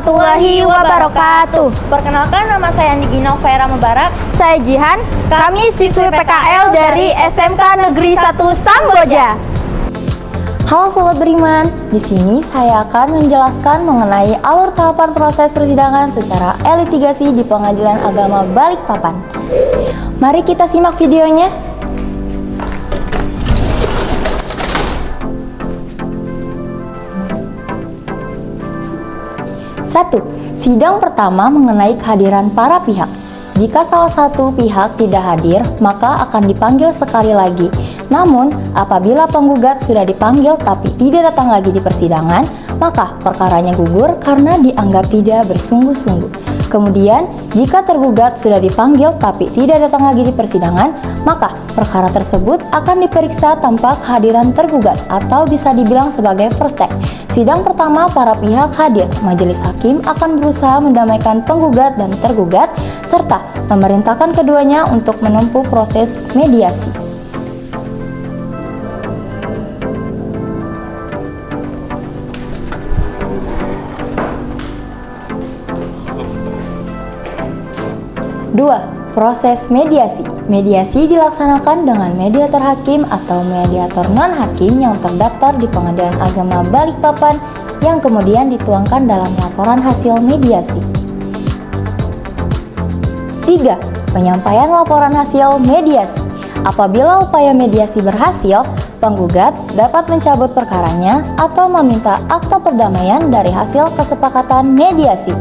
warahmatullahi wabarakatuh. Perkenalkan, nama saya Nigi Novera Mubarak. Saya Jihan, kami siswi PKL dari SMK Negeri 1 Samboja. Halo Sobat Beriman, di sini saya akan menjelaskan mengenai alur tahapan proses persidangan secara e-litigasi di Pengadilan Agama Balikpapan. Mari kita simak videonya. 1. Sidang pertama mengenai kehadiran para pihak. Jika salah satu pihak tidak hadir, maka akan dipanggil sekali lagi. Namun, apabila penggugat sudah dipanggil tapi tidak datang lagi di persidangan, maka perkaranya gugur karena dianggap tidak bersungguh-sungguh. Kemudian, jika tergugat sudah dipanggil tapi tidak datang lagi di persidangan, maka perkara tersebut akan diperiksa tanpa kehadiran tergugat atau bisa dibilang sebagai first take. Sidang pertama para pihak hadir, majelis hakim akan berusaha mendamaikan penggugat dan tergugat serta memerintahkan keduanya untuk menempuh proses mediasi. Dua, proses mediasi. Mediasi dilaksanakan dengan mediator hakim atau mediator non-hakim yang terdaftar di Pengadilan Agama Balikpapan yang kemudian dituangkan dalam laporan hasil mediasi. 3. Penyampaian laporan hasil mediasi. Apabila upaya mediasi berhasil, penggugat dapat mencabut perkaranya atau meminta akta perdamaian dari hasil kesepakatan mediasi.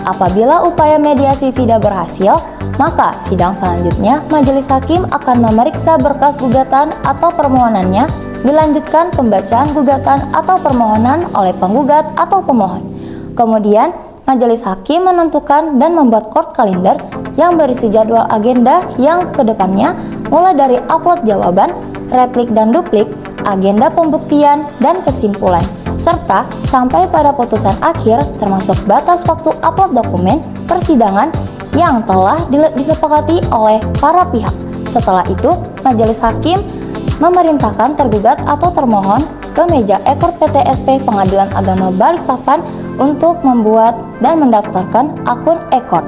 Apabila upaya mediasi tidak berhasil, maka sidang selanjutnya majelis hakim akan memeriksa berkas gugatan atau permohonannya, dilanjutkan pembacaan gugatan atau permohonan oleh penggugat atau pemohon. Kemudian, majelis hakim menentukan dan membuat court calendar yang berisi jadwal agenda yang kedepannya mulai dari upload jawaban, replik dan duplik, agenda pembuktian dan kesimpulan, serta sampai pada putusan akhir termasuk batas waktu upload dokumen persidangan yang telah disepakati oleh para pihak. Setelah itu, majelis hakim memerintahkan tergugat atau termohon ke meja e-court PTSP Pengadilan Agama Balikpapan untuk membuat dan mendaftarkan akun e-court.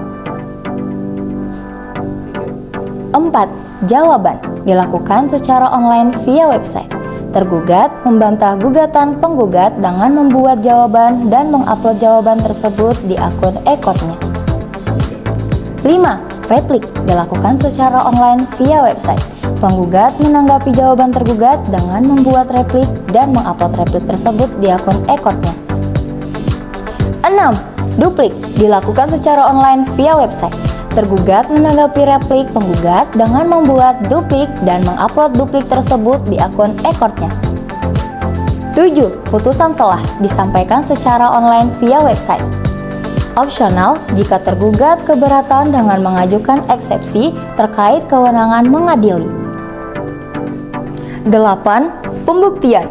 4. Jawaban dilakukan secara online via website. Tergugat membantah gugatan penggugat dengan membuat jawaban dan mengupload jawaban tersebut di akun e-courtnya. 5. Replik dilakukan secara online via website. Penggugat menanggapi jawaban tergugat dengan membuat replik dan mengupload replik tersebut di akun e-courtnya. 6. Duplik dilakukan secara online via website. Tergugat menanggapi replik penggugat dengan membuat duplik dan mengupload duplik tersebut di akun e-courtnya. 7. Putusan selah disampaikan secara online via website. Opsional jika tergugat keberatan dengan mengajukan eksepsi terkait kewenangan mengadili. 8. Pembuktian.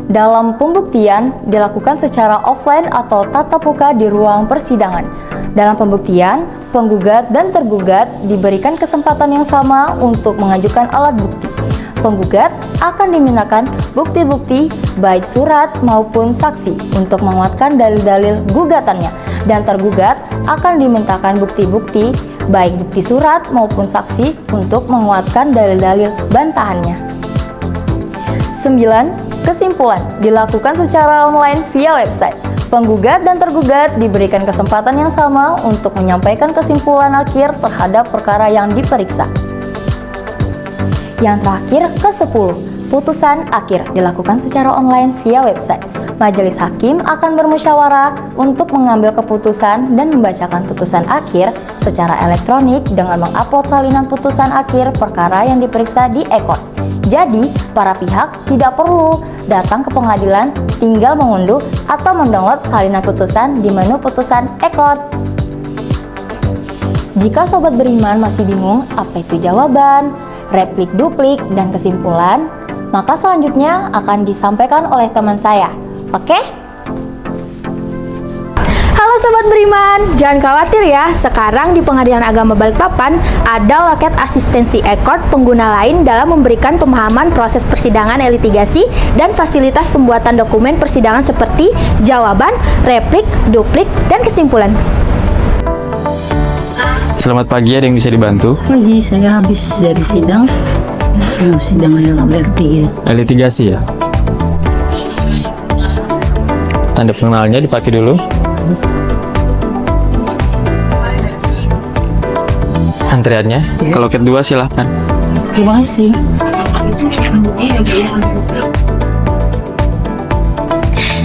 Dalam pembuktian dilakukan secara offline atau tatap muka di ruang persidangan. Dalam pembuktian, penggugat dan tergugat diberikan kesempatan yang sama untuk mengajukan alat bukti. Penggugat akan dimintakan bukti-bukti baik surat maupun saksi untuk menguatkan dalil-dalil gugatannya, dan tergugat akan dimintakan bukti-bukti baik bukti surat maupun saksi untuk menguatkan dalil-dalil bantahannya. 9. Kesimpulan dilakukan secara online via website. Penggugat dan tergugat diberikan kesempatan yang sama untuk menyampaikan kesimpulan akhir terhadap perkara yang diperiksa. Yang terakhir, ke-10. Putusan akhir dilakukan secara online via website. Majelis hakim akan bermusyawarah untuk mengambil keputusan dan membacakan putusan akhir secara elektronik dengan mengupload salinan putusan akhir perkara yang diperiksa di e-court. Jadi, para pihak tidak perlu datang ke pengadilan, tinggal mengunduh atau mendownload salinan putusan di menu putusan e-court. Jika Sobat Beriman masih bingung apa itu jawaban, replik duplik, dan kesimpulan, maka selanjutnya akan disampaikan oleh teman saya. Oke? Halo Sobat Beriman, jangan khawatir ya, sekarang di Pengadilan Agama Balikpapan ada loket asistensi e-court pengguna lain dalam memberikan pemahaman proses persidangan litigasi dan fasilitas pembuatan dokumen persidangan seperti jawaban, replik, duplik, dan kesimpulan. Selamat pagi, ada yang bisa dibantu? Pagi, saya habis dari sidang. Sidang Litigasi ya? Tanda pengenalnya dipakai dulu. Antriannya, kalau loket 2 silahkan. Terima kasih.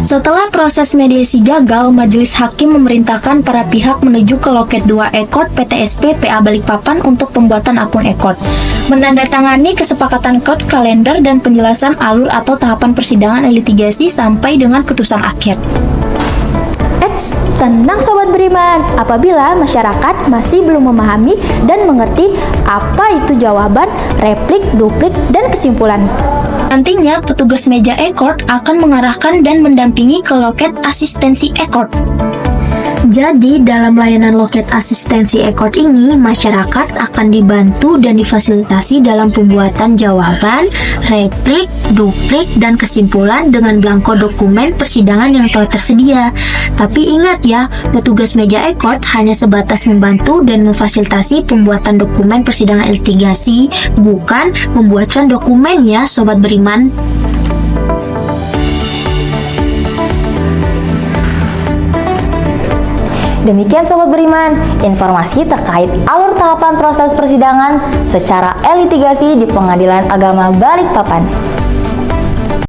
Setelah proses mediasi gagal, Majelis Hakim memerintahkan para pihak menuju ke loket 2 e-court PTSP PA Balikpapan untuk pembuatan akun e-court, menandatangani kesepakatan code kalender dan penjelasan alur atau tahapan persidangan litigasi sampai dengan putusan akhir. Tenang Sobat Beriman, apabila masyarakat masih belum memahami dan mengerti apa itu jawaban, replik, duplik, dan kesimpulan, nantinya petugas meja e-court akan mengarahkan dan mendampingi ke loket asistensi e-court. Jadi, dalam layanan loket asistensi e-court ini, masyarakat akan dibantu dan difasilitasi dalam pembuatan jawaban, replik, duplik, dan kesimpulan dengan belangko dokumen persidangan yang telah tersedia. Tapi ingat ya, petugas meja e-court hanya sebatas membantu dan memfasilitasi pembuatan dokumen persidangan litigasi, bukan membuatkan dokumen ya, Sobat Beriman. Demikian Sobat Beriman, informasi terkait alur tahapan proses persidangan secara litigasi di Pengadilan Agama Balikpapan.